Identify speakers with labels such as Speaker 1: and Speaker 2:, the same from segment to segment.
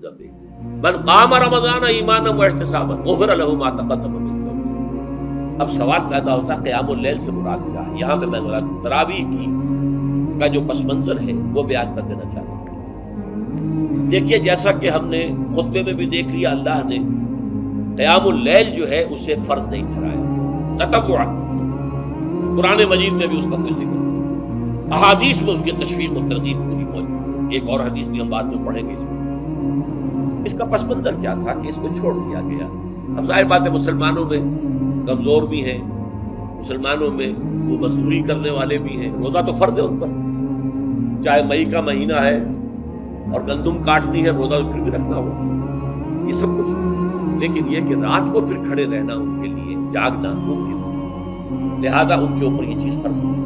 Speaker 1: ذنبه من قام رمضان ایمانا واحتسابا غفر له ما تقدم من ذنبه۔ اب سوال پیدا ہوتا ہے قیام اللیل سے مراد کیا ہے؟ یہاں پہ میں تراویح کی کا جو پس منظر ہے وہ بیان کر دینا چاہتا ہوں۔ دیکھیے جیسا کہ ہم نے خطبے میں بھی دیکھ لیا، اللہ نے قیام اللیل جو ہے اسے فرض نہیں ٹھہرایا، تطوع۔ قرآن مجید میں بھی اس کا کوئی ذکر نہیں، احادیث میں اس کی تشویق و ترغیب پوری موجود ہے۔ ایک اور حدیث بھی ہم بعد میں پڑھیں گے۔ اس کا پس منظر کیا تھا کہ اس کو چھوڑ دیا گیا۔ اب ظاہر بات ہے مسلمانوں میں کمزور بھی ہیں، مسلمانوں میں وہ مزدوری کرنے والے بھی ہیں، روزہ تو فرض ہے ان پر، چاہے مئی کا مہینہ ہے اور گندم کاٹنی ہے، روزہ پھر بھی رکھنا ہوگا، یہ سب کچھ۔ لیکن یہ کہ رات کو پھر کھڑے رہنا ان کے لیے، جاگنا ممکن ہے، لہذا ان کے اوپر یہ چیز فرض ہے۔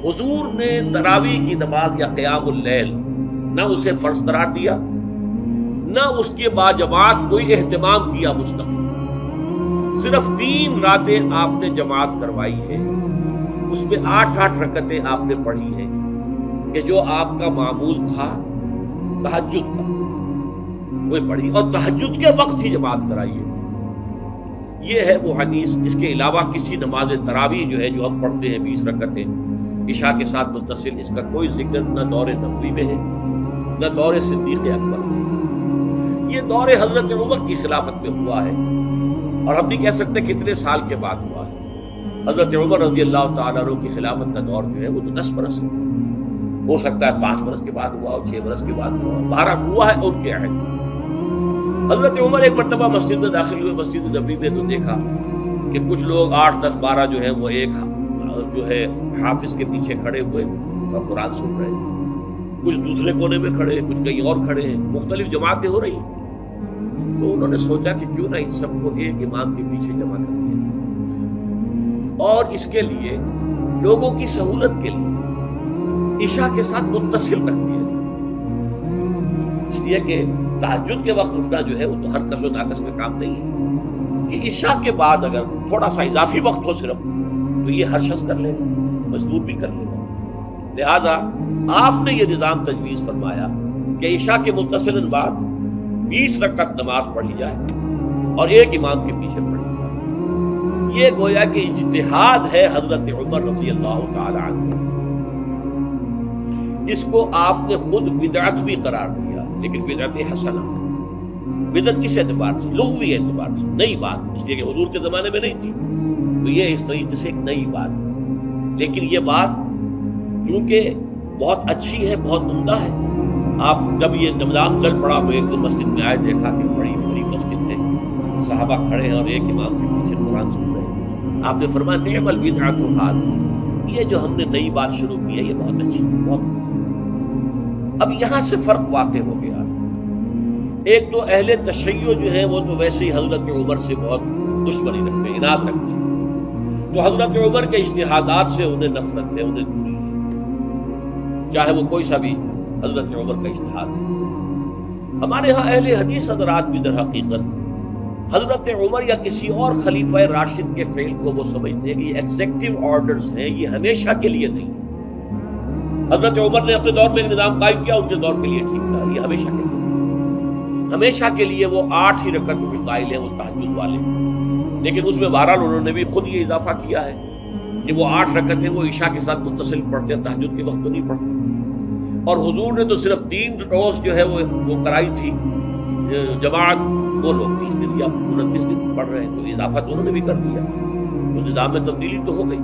Speaker 1: حضور نے تراویح کی نماز یا قیام اللیل نہ اسے فرض قرار دیا، نہ اس کے بعد جماعت کوئی اہتمام کیا مستقل۔ صرف 3 راتیں آپ نے جماعت کروائی ہے، اس میں 8 رکعتیں آپ نے پڑھی ہیں کہ جو آپ کا معمول تھا تہجد کا، وہ پڑھی، اور تہجد کے وقت ہی جماعت کرائی ہے۔ یہ ہے وہ حدیث۔ اس کے علاوہ کسی نماز تراویح جو ہے جو ہم پڑھتے ہیں 20 رکعتیں عشاء کے ساتھ متصل، اس کا کوئی ذکر نہ دور نبوی میں ہے نہ دور صدیق اکبر میں۔ یہ دور حضرت عمر کی خلافت میں ہوا ہے، اور ہم نہیں کہہ سکتے کتنے سال کے بعد ہوا ہے۔ حضرت عمر رضی اللہ تعالیٰ عنہ کی خلافت کا دور جو ہے وہ تو 10 برس ہے، ہو سکتا ہے 5 برس کے بعد ہوا اور 6 برس کے بعد ہوا، 12 ہوا ہے ان کے عہد۔ حضرت عمر ایک مرتبہ مسجد میں داخل ہوئے، مسجد نبوی میں، تو دیکھا کہ کچھ لوگ 8 10 12 جو ہے وہ ایک جو ہے حافظ کے پیچھے کھڑے ہوئے اور قرآن سن رہے ہیں، کچھ دوسرے کونے میں کھڑے ہیں، کچھ کہیں اور کھڑے ہیں، مختلف جماعتیں ہو رہی ہیں۔ تو انہوں نے سوچا کہ کیوں نہ ان سب کو ایک امام کے پیچھے جمع کر دیا، اور اس کے لیے لوگوں کی سہولت کے لیے عشاء کے ساتھ متصل رکھ دیا، اس لیے کہ تہجد کے وقت اٹھنا جو ہے وہ تو ہر کس و ناقص کا کام نہیں ہے، کہ عشاء کے بعد اگر تھوڑا سا اضافی وقت ہو صرف، تو یہ ہر شخص کر لے گا، مزدور بھی کر لے گا۔ لہذا آپ نے یہ نظام تجویز فرمایا کہ عشاء کے متصل بعد 20 رکعت نماز پڑھی جائے اور ایک امام کے پیچھے پڑھی جائے۔ یہ گویا کہ اجتہاد ہے حضرت عمر رضی اللہ تعالی عنہ، اس کو آپ نے خود بدعت بھی قرار دیا، لیکن بدعت حسنہ۔ بدعت کس اعتبار سے؟ لغوی اعتبار سے، نئی بات، اس لیے کہ حضور کے زمانے میں نہیں تھی، تو یہ اس طریقے سے ایک نئی بات ہے۔ لیکن یہ بات کیونکہ بہت اچھی ہے، بہت عمدہ ہے، آپ جب یہ نظام چل پڑا، وہ ایک دن مسجد میں آئے، دیکھا کہ بڑی بڑی مسجد ہے، صحابہ کھڑے ہیں اور ایک امام کے پیچھے قرآن سن رہے ہیں۔ آپ نے فرمایا نعم البدعۃ ھذہ، یہ جو ہم نے نئی بات شروع کی ہے یہ بہت اچھی ہے، بہت۔ اب یہاں سے فرق واقع ہو گیا۔ ایک تو اہل تشیع جو ہے وہ تو ویسے ہی حضرت عمر سے بہت دشمنی رکھتے ہیں، عناد رکھتے ہیں، تو حضرت عمر کے اجتہادات سے انہیں نفرت ہے، انہیں دوری ہے، چاہے وہ کوئی سا بھی حضرت عمر کا اجتہاد ہے۔ ہمارے ہاں اہل حدیث حضرات بھی در حقیقت حضرت عمر یا کسی اور خلیفہ راشد کے فعل کو وہ سمجھتے ہیں کہ یہ ایگزیکٹو آرڈرز ہیں، یہ ہمیشہ کے لیے نہیں۔ حضرت عمر نے اپنے دور میں ایک نظام قائم کیا، ان کے دور کے لیے ٹھیک تھا، یہ ہمیشہ کے لیے، ہمیشہ کے لیے وہ 8 ہی رکعت کے قائل ہیں، وہ تہجد والے، لیکن اس میں بہرحال انہوں نے بھی خود یہ اضافہ کیا ہے کہ وہ 8 رکعتیں وہ عشاء کے ساتھ متصل پڑھتے ہیں، تہجد کے وقت تو نہیں پڑھتے۔ اور حضور نے تو صرف 3 روز جو ہے وہ کرائی تھی جماعت، وہ لوگ 30 دن یا 29 دن پڑھ رہے ہیں، تو اضافہ تو انہوں نے بھی کر دیا، تو نظام میں تبدیلی تو ہو گئی۔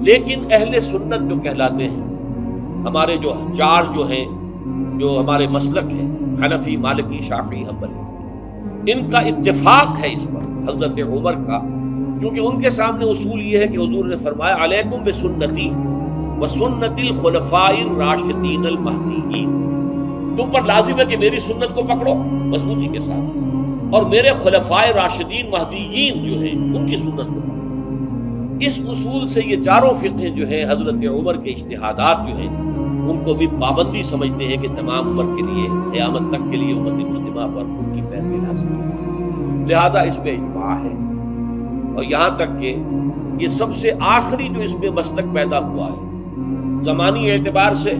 Speaker 1: لیکن اہل سنت جو کہلاتے ہیں، ہمارے جو 4 جو ہیں، جو ہمارے مسلک ہیں، حنفی، مالکی، شافعی، حنبلی، ان کا اتفاق ہے اس پر حضرت عمر کا، کیونکہ ان کے سامنے اصول یہ ہے کہ حضور نے فرمایا علیکم بسنتی وسنت الخلفاء الراشدین المہدیین، تم پر لازم ہے کہ میری سنت کو پکڑو مضبوطی کے ساتھ، اور میرے خلفاء راشدین مہدیین جو ہیں ان کی سنت کو پکڑو۔ اس اصول سے یہ 4 فقہ جو ہیں حضرت عمر کے اجتہادات جو ہیں ان کو بھی پابندی سمجھتے ہیں کہ تمام عمر کے لیے، قیامت تک کے لیے امت مسلمہ پر ان کی پیروی لازم ہے، لہذا اس میں اجماع ہے۔ اور یہاں تک کہ یہ سب سے آخری جو اس میں مسلک پیدا ہوا ہے زمانی اعتبار سے،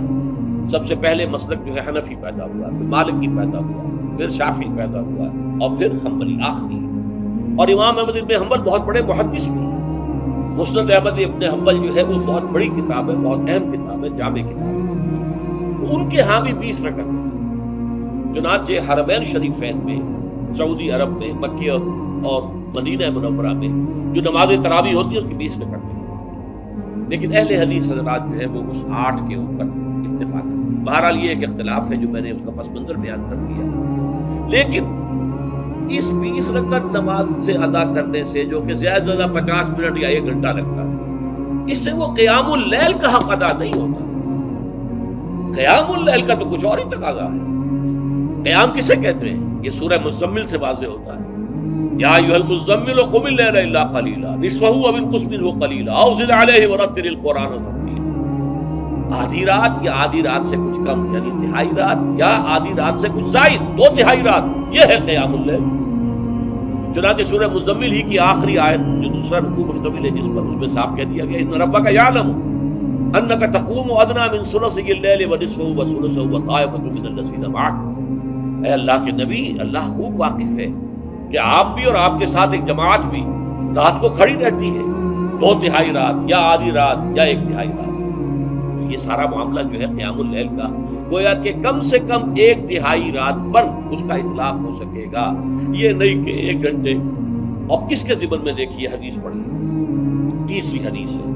Speaker 1: سب سے پہلے مسلک جو ہے حنفی پیدا ہوا، پھر مالکی پیدا ہوا، پھر شافعی پیدا ہوا اور پھر حنبلی آخری۔ اور امام احمد ابن حنبل بہت بڑے محدث بھی ہیں۔ مسند احمد ابن حنبل جو ہے وہ بہت بڑی کتاب ہے، بہت اہم کتاب ہے، جامع کتاب ہے۔ ان کے ہاں بھی 20 رکعت ہے۔ چنانچہ حرمین شریفین میں، سعودی عرب میں، مکہ اور مدینہ منورہ میں جو نماز تراویح ہوتی ہے اس کی 20 رکعت ہے، لیکن اہل حدیث حضرات جو ہے وہ اس 8 کے اوپر اتفاق ہے۔ بہرحال یہ ایک اختلاف ہے جو میں نے اس کا پس منظر بیان کر دیا، لیکن اس 20 رکعت نماز سے ادا کرنے سے جو کہ زیادہ سے زیادہ 50 منٹ یا 1 گھنٹہ لگتا ہے، اس سے وہ قیام اللیل کا حق ادا نہیں ہوتا۔ قیام اللیل کا تو کچھ اور ہی تقاضا ہے۔ قیام کسے کہتے ہیں؟ یہ سورہ مزمل سے واضح ہوتا ہے، یا ایھا المزمل قم اللیل الا قلیلا نصفہ او انقص منہ قلیلا او زد علیہ ورتل القرآن ترتیلا۔ آدھی رات یا آدھی رات سے کچھ کم، یعنی تہائی رات یا آدھی رات سے کچھ زائد، 2/3 رات، یہ ہے قیام اللیل۔ چنانچہ سورہ مزمل ہی کی آخری آیت جو دوسرا رکوع مشتمل ہے جس پر، اس میں صاف کہہ دیا گیا ان ربک یعلم انک تقوم ادنی من ثلثی اللیل ونصفہ وثلثہ وطائفۃ من الذین معک۔ اے اللہ کے نبی، اللہ خوب واقف ہے کہ آپ بھی اور آپ کے ساتھ ایک جماعت بھی رات کو کھڑی رہتی ہے، 2/3 رات یا آدھی رات یا 1/3 رات۔ یہ سارا معاملہ جو ہے قیام اللیل کا، گویا کہ کم سے کم 1/3 رات پر اس کا اطلاق ہو سکے گا، یہ نہیں کہ 1 گھنٹے۔ اب اس کے ضمن میں دیکھیے حدیث پڑھیے، تیسری حدیث ہے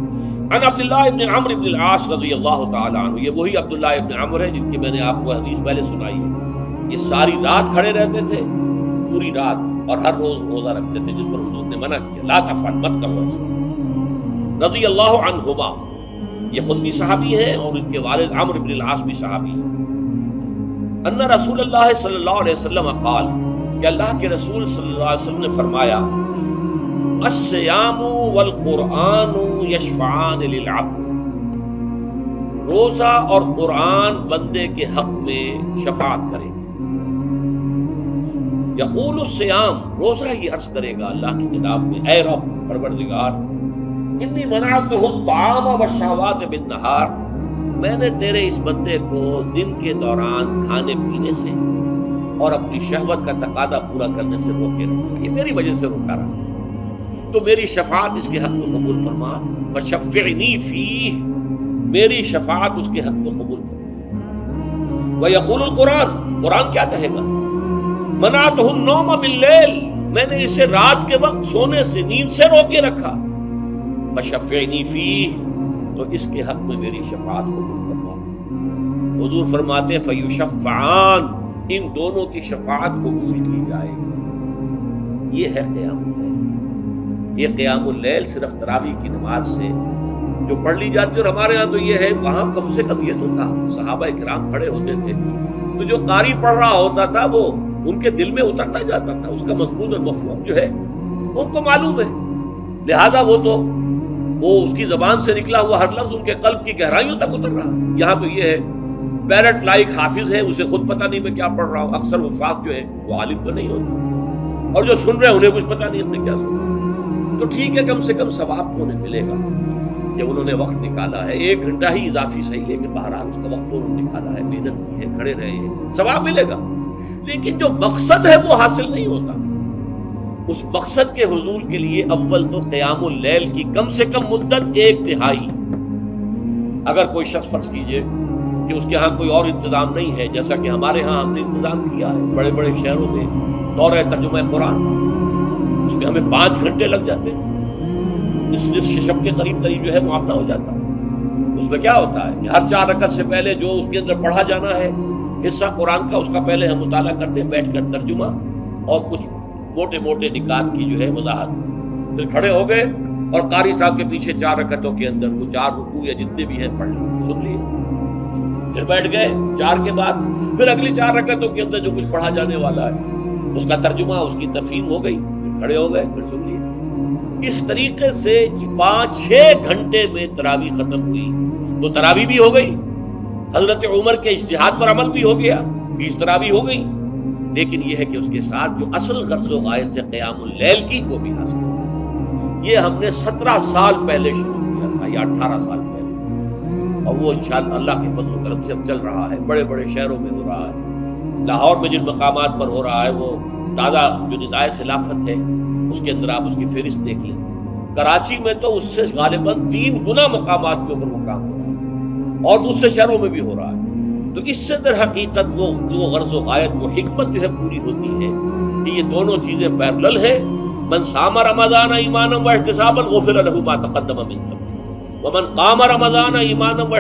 Speaker 1: عن عبداللہ ابن عمرو ابن العاص رضی اللہ تعالی عنہ۔ یہ وہی عبداللہ ابن عمرو ہے جن کی میں نے آپ کو حدیث پہلے سنائی ہے۔ یہ ساری رات کھڑے رہتے تھے، پوری رات، اور ہر روز روزہ رکھتے تھے، جس پر حضور نے منع کیا، لا تفعل، مت کرو ایسا۔ رضی اللہ عنہما، یہ خود بھی صحابی ہیں اور ان کے والد عمرو بن العاص بھی صحابی ہیں۔ ان رسول اللہ صلی اللہ علیہ وسلم قال، کہ اللہ کے رسول صلی اللہ علیہ وسلم نے فرمایا، الصیام والقرآن یشفعان للعبد، روزہ اور قرآن بندے کے حق میں شفاعت کریں گے۔ یقول الصیام، روزہ ہی عرض کرے گا اللہ کی جناب میں، اے رب پروردگار، انی منعتہ الطعام والشہوات بالنہار، میں نے تیرے اس بندے کو دن کے دوران کھانے پینے سے اور اپنی شہوت کا تقاضا پورا کرنے سے روکے رکھا، یہ میری وجہ سے روکا رہا، تو میری شفاعت اس کے حق میں قبول فرما، فشفعنی فیہ، میری شفاعت اس کے حق میں قبول فرما۔ ویقول القرآن، قرآن کیا کہے گا؟ منعتہ النوم باللیل، میں نے اسے رات کے وقت سونے سے، نیند سے روکے رکھا، فشفعنی فیہ، تو اس کے حق میں میری شفاعت قبول فرما۔ حضور فرماتے ہیں فیشفعان، ان دونوں کی شفاعت قبول کی جائے گی۔ یہ ہے قیام اللیل۔ یہ قیام اللیل صرف تراویح کی نماز سے جو پڑھ لی جاتی ہے، اور ہمارے ہاں تو یہ ہے، وہاں کم سے کم یہ تو تھا، صحابہ کرام کھڑے ہوتے تھے تو جو قاری پڑھ رہا ہوتا تھا وہ ان کے دل میں اترتا جاتا تھا، اس کا مضمون اور مفہوم جو ہے ان کو معلوم ہے، لہذا وہ اس کی زبان سے نکلا ہوا ہر لفظ ان کے قلب کی گہرائیوں تک اتر رہا۔ یہاں تو یہ ہے پیرٹ لائک حافظ ہے، اسے خود پتہ نہیں میں کیا پڑھ رہا ہوں، اکثر حفاظ جو ہے وہ عالم تو نہیں ہوتے، اور جو سن رہے ہیں انہیں کچھ پتہ نہیں ہم نے کیا سنا، تو ٹھیک ہے، کم سے کم ثواب تو انہیں ملے گا کہ انہوں نے وقت نکالا ہے، 1 گھنٹہ ہی اضافی صحیح، لیکن بہرحال اس کا وقت تو انہوں نے نکالا ہے، محنت کی ہے، کھڑے رہے ہیں، ثواب ملے گا۔ لیکن جو مقصد ہے وہ حاصل نہیں ہوتا۔ اس مقصد کے حصول کے لیے اول تو قیام اللیل کی کم سے کم مدت 1/3۔ اگر کوئی شخص فرض کیجئے کہ اس کے ہاں کوئی اور انتظام نہیں ہے، جیسا کہ ہمارے ہاں ہم نے انتظام کیا ہے بڑے بڑے شہروں میں دورہ ترجمہ قرآن، اس میں ہمیں 5 گھنٹے لگ جاتے ہیں، نصف شب کے قریب جو ہے معاملہ ہو جاتا ہے۔ اس میں کیا ہوتا ہے کہ ہر 4 رکعت سے پہلے جو اس کے اندر پڑھا جانا ہے حصہ قرآن کا، اس کا پہلے ہم مطالعہ کرتے ہیں بیٹھ کر، ترجمہ اور کچھ موٹے موٹے نکات کی جو ہے وضاحت، پھر کھڑے ہو گئے اور قاری صاحب کے پیچھے 4 رکعتوں کے اندر وہ 4 رکوع یا جتنے بھی ہیں پڑھ لیے، سن لیے، پھر بیٹھ گئے 4 کے بعد پھر اگلی 4 رکعتوں کے اندر جو کچھ پڑھا جانے والا ہے اس کا ترجمہ، اس کی تفہیم ہو گئی، پھر کھڑے ہو گئے، پھر سن لیے۔ اس طریقے سے 5-6 گھنٹے میں تراویح ختم ہوئی، تو تراویح بھی ہو گئی، حضرت عمر کے اجتہاد پر عمل بھی ہو گیا، 20 تراویح ہو گئی، لیکن یہ ہے کہ اس کے ساتھ جو اصل غرض و غایت سے قیام اللیل کی وہ بھی حاصل ہے۔ یہ ہم نے 17 سال پہلے شروع کیا تھا یا 18 سال پہلے، اور وہ انشاءاللہ اللہ کے فضل و کرم سے اب چل رہا ہے، بڑے بڑے شہروں میں ہو رہا ہے۔ لاہور میں جن مقامات پر ہو رہا ہے وہ تازہ جو ندائے خلافت ہے اس کے اندر آپ اس کی فہرست دیکھ لیں۔ کراچی میں تو اس سے غالباً 3 گنا مقامات کے اوپر وہ کام ہو رہا ہے، اور دوسرے شہروں میں بھی ہو رہا ہے۔ تو اس سے در حقیقت وہ غرض و غایت، وہ حکمت جو ہے پوری ہوتی ہے کہ یہ دونوں چیزیں پیرلل ہیں۔ من صام رمضان ایمانا واحتسابا غفر له ما تقدم من ذنبه ومن قام رمضان ایمانا